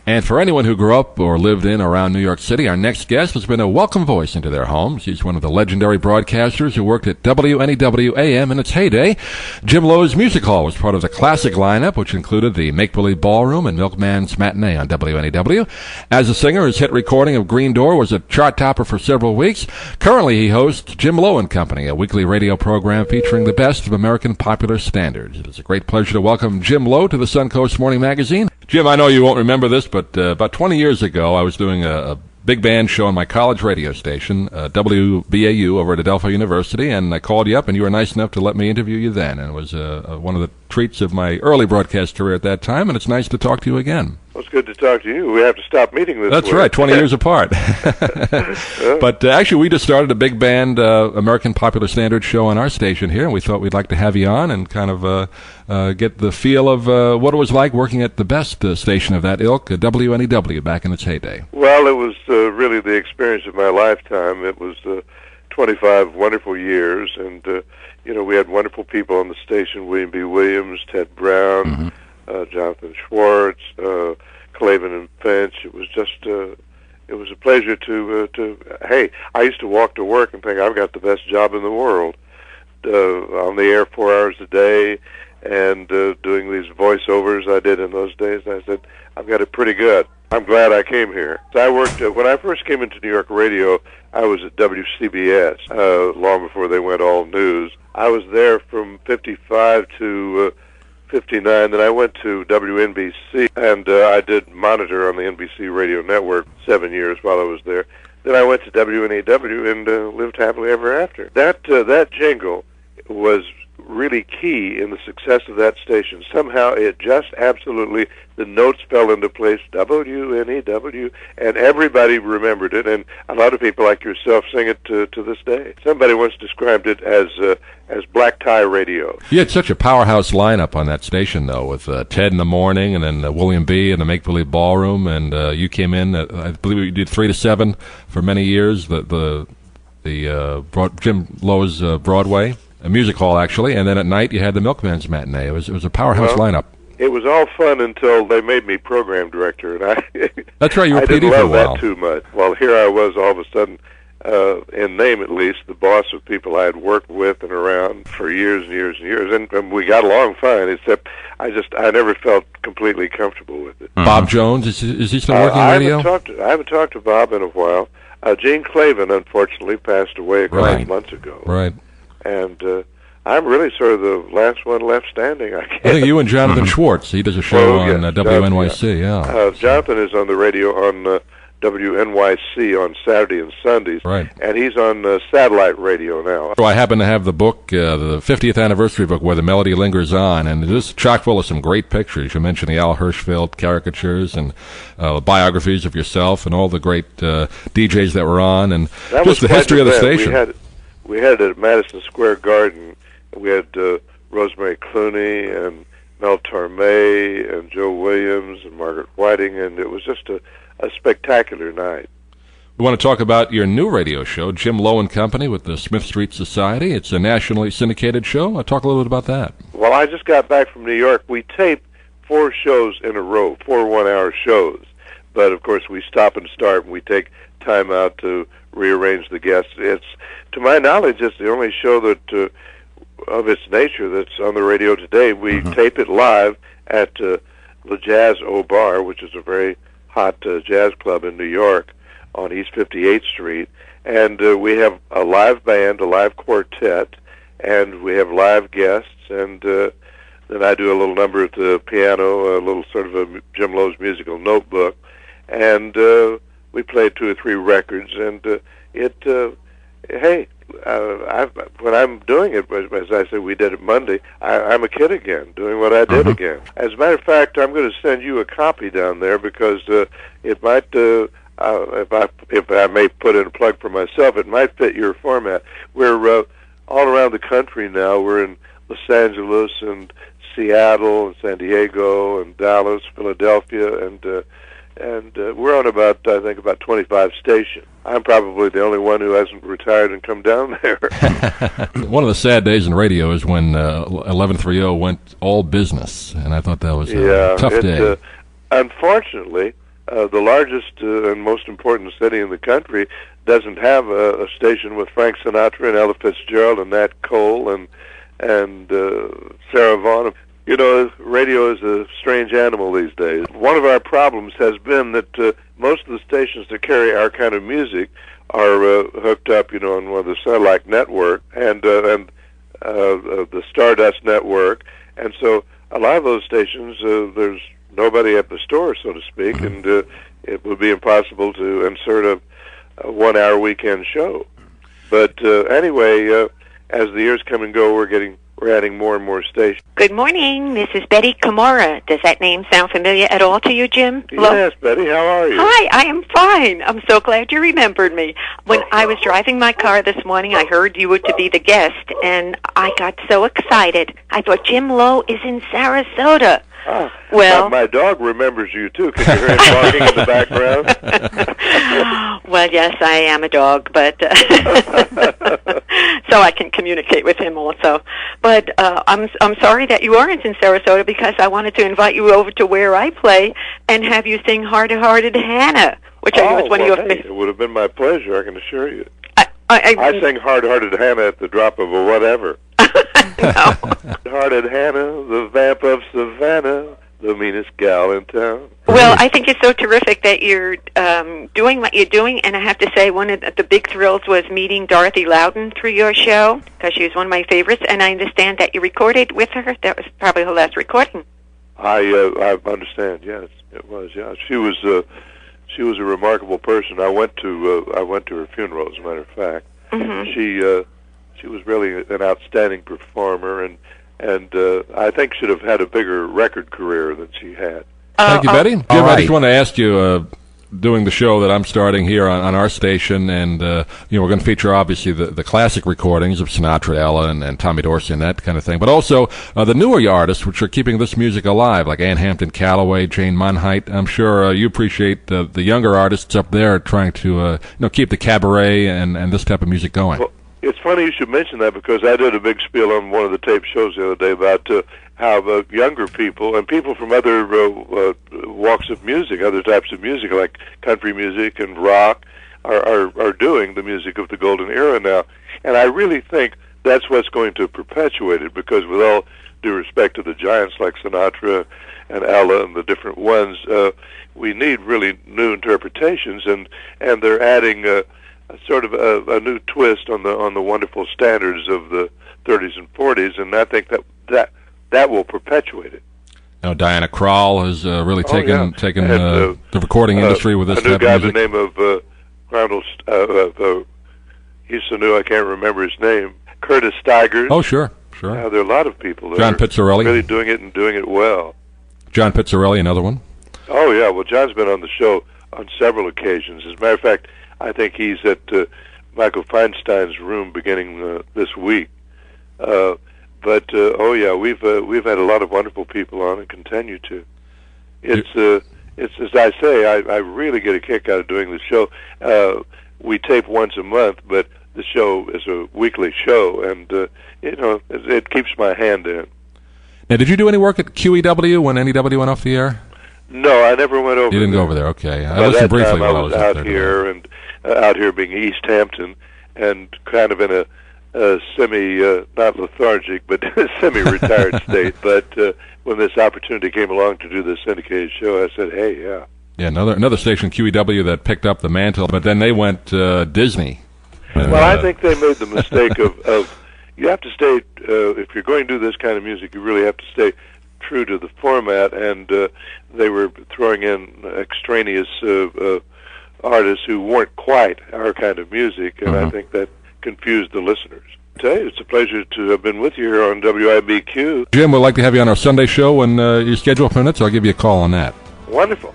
And for anyone who grew up or lived in or around New York City, our next guest has been a welcome voice into their homes. He's one of the legendary broadcasters who worked at WNEW AM in its heyday. Jim Lowe's Music Hall was part of the classic lineup, which included the Make-Believe Ballroom and Milkman's Matinee on WNEW. As a singer, his hit recording of Green Door was a chart topper for several weeks. Currently, he hosts Jim Lowe and Company, a weekly radio program featuring the best of American popular standards. It is a great pleasure to welcome Jim Lowe to the Suncoast Morning Magazine. Jim, I know you won't remember this, but about 20 years ago, I was doing a big band show on my college radio station, WBAU, over at Adelphi University, and I called you up, and you were nice enough to let me interview you then. And it was one of the treats of my early broadcast career at that time, and it's nice to talk to you again. Well, it's good to talk to you. We have to stop meeting this That's way. right, 20 years apart. But actually, we just started a big band American Popular Standard show on our station here, and we thought we'd like to have you on and kind of get the feel of what it was like working at the best station of that ilk, WNEW, back in its heyday. Well, it was really the experience of my lifetime. It was 25 wonderful years, and we had wonderful people on the station: William B. Williams, Ted Brown, Jonathan Schwartz, Clavin and Finch. It was just it was a pleasure to hey, I used to walk to work and think I've got the best job in the world, on the air 4 hours a day, and doing these voiceovers I did in those days. I said, I've got it pretty good. I'm glad I came here. I worked when I first came into New York radio. I was at WCBS long before they went all news. I was there from 55 to 59. Then I went to WNBC, and I did monitor on the NBC radio network 7 years while I was there. Then I went to WNEW and lived happily ever after. That jingle was really key in the success of that station. Somehow it just absolutely, the notes fell into place, WNEW, and everybody remembered it, and a lot of people like yourself sing it to this day. Somebody once described it as black tie radio. You had such a powerhouse lineup on that station, though, with Ted in the morning, and then William B. in the Make-Believe Ballroom, and you came in, I believe you did 3 to 7 for many years, the Jim Lowe's Broadway. A music hall, actually, and then at night you had the Milkman's Matinee. It was a powerhouse lineup. It was all fun until they made me program director, and that's right. You were I PD didn't for a love while. that too much. Well, here I was all of a sudden, in name at least, the boss of people I had worked with and around for years and years and years, and we got along fine. Except I never felt completely comfortable with it. Bob Jones, is he still working radio? I haven't talked to Bob in a while. Gene Clavin, unfortunately, passed away a couple of months ago. Right. And I'm really sort of the last one left standing, I guess. I think you and Jonathan Schwartz. He does a show on WNYC, Jonathan is on the radio on WNYC on Saturday and Sundays. Right. And he's on satellite radio now. So I happen to have the book, the 50th anniversary book, Where the Melody Lingers On, and it is chock full of some great pictures. You mentioned the Al Hirschfeld caricatures and biographies of yourself and all the great DJs that were on, and just the history of the station. We had it at Madison Square Garden. We had Rosemary Clooney and Mel Torme and Joe Williams and Margaret Whiting, and it was just a spectacular night. We want to talk about your new radio show, Jim Lowe and Company, with the Smith Street Society. It's a nationally syndicated show. Talk a little bit about that. Well, I just got back from New York. We tape 4 shows in a row, 4 one-hour shows. But, of course, we stop and start, and we take time out to rearrange the guests. It's, to my knowledge, it's the only show that, of its nature, that's on the radio today. We tape it live at the Jazz O Bar, which is a very hot jazz club in New York on East 58th Street. And we have a live band, a live quartet, and we have live guests. And then I do a little number at the piano, a little sort of a Jim Lowe's musical notebook. And we play 2 or 3 records. And when I'm doing it, as I said, we did it Monday, I'm a kid again, doing what I did again. As a matter of fact, I'm going to send you a copy down there because it might, if I may put in a plug for myself, it might fit your format. We're all around the country now. We're in Los Angeles and Seattle and San Diego and Dallas, Philadelphia, and we're on about 25 stations. I'm probably the only one who hasn't retired and come down there. One of the sad days in radio is when 1130 went all business, and I thought that was a tough day. Unfortunately, the largest and most important city in the country doesn't have a station with Frank Sinatra and Ella Fitzgerald and Nat Cole and Sarah Vaughan. You know, radio is a strange animal these days. One of our problems has been that most of the stations that carry our kind of music are hooked up, you know, on one of the satellite network and the Stardust network, and so a lot of those stations, there's nobody at the store, so to speak, and it would be impossible to insert a 1-hour weekend show. But anyway, as the years come and go, we're adding more and more stations. Good morning. This is Betty Kimura. Does that name sound familiar at all to you, Jim? Yes, Betty. How are you? Hi, I am fine. I'm so glad you remembered me. When I was driving my car this morning, I heard you were to be the guest, and I got so excited. I thought Jim Lowe is in Sarasota. Ah, well, my dog remembers you, too. Can you hear him barking in the background? Well, yes, I am a dog, but so I can communicate with him also. But I'm sorry that you aren't in Sarasota, because I wanted to invite you over to where I play and have you sing "Hard-Hearted Hannah," which I know is one of your favorites. It would have been my pleasure, I can assure you. I sang "Hard-Hearted Hannah" at the drop of a whatever. No. Hard-hearted Hannah, the vamp of Savannah, the meanest gal in town. Well, I think it's so terrific that you're doing what you're doing, and I have to say one of the big thrills was meeting Dorothy Loudon through your show, because she was one of my favorites, and I understand that you recorded with her. That was probably her last recording. I understand. Yes, it was. Yeah, she was a remarkable person. I went to her funeral, as a matter of fact. Mm-hmm. She was really an outstanding performer, and I think should have had a bigger record career than she had. Thank you, Betty. Jim, right. I just want to ask you, doing the show that I'm starting here on our station, and we're going to feature obviously the classic recordings of Sinatra, Ella, and Tommy Dorsey and that kind of thing, but also the newer artists which are keeping this music alive, like Ann Hampton Callaway, Jane Monheit. I'm sure you appreciate the younger artists up there trying to keep the cabaret and this type of music going. Well, it's funny you should mention that, because I did a big spiel on one of the tape shows the other day about how younger people and people from other walks of music, other types of music like country music and rock, are doing the music of the golden era now. And I really think that's what's going to perpetuate it, because with all due respect to the giants like Sinatra and Ella and the different ones, we need really new interpretations, and they're adding sort of a new twist on the wonderful standards of the 30s and 40s, and I think that will perperpetuate it. Now, Diana Krall has really taken the recording industry with this type of music. A new guy by the name of he's so new I can't remember his name. Curtis Stigers. Oh, sure. There are a lot of people that John are Pizzarelli. really doing it and doing it well. John Pizzarelli, another one. Oh, yeah. Well, John's been on the show on several occasions. As a matter of fact, I think he's at Michael Feinstein's room beginning this week. But we've had a lot of wonderful people on and continue to. It's as I say, I really get a kick out of doing the show. We tape once a month, but the show is a weekly show, and it keeps my hand in. Now, did you do any work at QEW when NEW went off the air? No, I never went over. You didn't there. go over there, okay. I listened briefly while I was out here, and out here being East Hampton, and kind of in a semi, not lethargic, but semi-retired state. But when this opportunity came along to do the syndicated show, I said, hey, yeah. Yeah, another station, QEW, that picked up the mantle, but then they went Disney. Well, I think they made the mistake of you have to stay, if you're going to do this kind of music, you really have to stay true to the format, and they were throwing in extraneous artists who weren't quite our kind of music, and I think that confused the listeners. It's a pleasure to have been with you here on WIBQ. Jim, we'd like to have you on our Sunday show when you schedule a minute, so I'll give you a call on that. Wonderful.